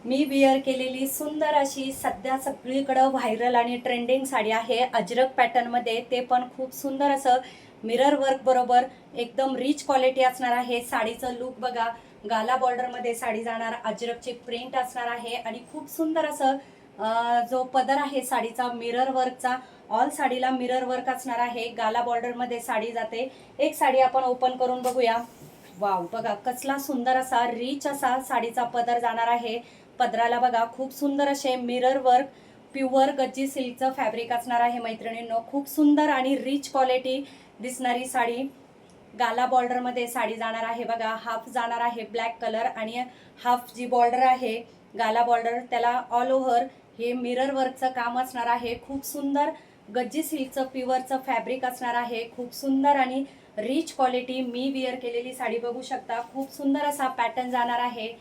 मी where केलेली सुंदर अशी सध्या सगळीकडं व्हायरल आणि ट्रेंडिंग साडी आहे अजरक पॅटर्नमध्ये, ते पण खूप सुंदर असं मिरर वर्क बरोबर एकदम रिच क्वालिटी असणार आहे। साडीचं लुक बघा, गाला बॉर्डरमध्ये साडी जाणार, अजरकची प्रिंट असणार आहे आणि खूप सुंदर असं जो पदर आहे साडीचा मिरर वर्कचा, ऑल साडीला मिरर वर्क असणार आहे। गाला बॉर्डरमध्ये साडी जाते। एक साडी आपण ओपन करून बघूया। वाव, बघा कसला सुंदर असा रिच असा साडीचा पदर जाणार आहे। पदराला बघा खूप सुंदर असे मिरर वर्क, प्युअर गज्जी सिल्कचं फॅब्रिक असणार आहे मैत्रिणींनो। खूप सुंदर आणि रिच क्वालिटी दिसणारी साडी। गाला बॉर्डरमध्ये साडी जाणार आहे बघा, हाफ जाणार आहे ब्लॅक कलर आणि हाफ जी बॉर्डर आहे गाला बॉर्डर त्याला ऑल ओव्हर हे मिरर वर्कचं काम असणार आहे। खूप सुंदर गज्जी सिल्कचं प्युअरचं फॅब्रिक असणार आहे। खूप सुंदर आणि रिच क्वालिटी मी विअर केलेली साडी बघू शकता। खूप सुंदर असा पॅटर्न जाणार आहे।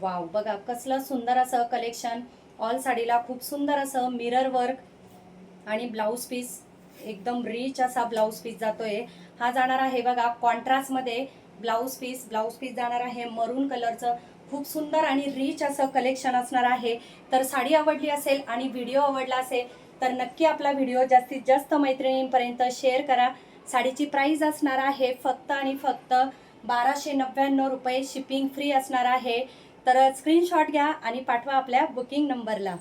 वाव, बघा कसलं सुंदर असं कलेक्शन। ऑल साडीला खूप सुंदर असं मिरर वर्क आणि ब्लाऊज पीस एकदम रिच असा ब्लाऊज पीस जातोय। हा जाणार आहे बघा कॉन्ट्रास्टमध्ये ब्लाऊज पीस जाणार आहे मरून कलरचं। खूप सुंदर आणि रिच असं कलेक्शन असणार आहे। तर साडी आवडली असेल आणि व्हिडिओ आवडला असेल तर नक्की आपला व्हिडिओ जास्तीत जास्त मैत्रिणींपर्यंत शेअर करा। साडीची प्राइस असणार आहे फक्त आणि फक्त 1299 रुपये, शिपिंग फ्री असणार आहे। तर स्क्रीनशॉट घ्या आणि पाठवा आपल्या बुकिंग नंबरला।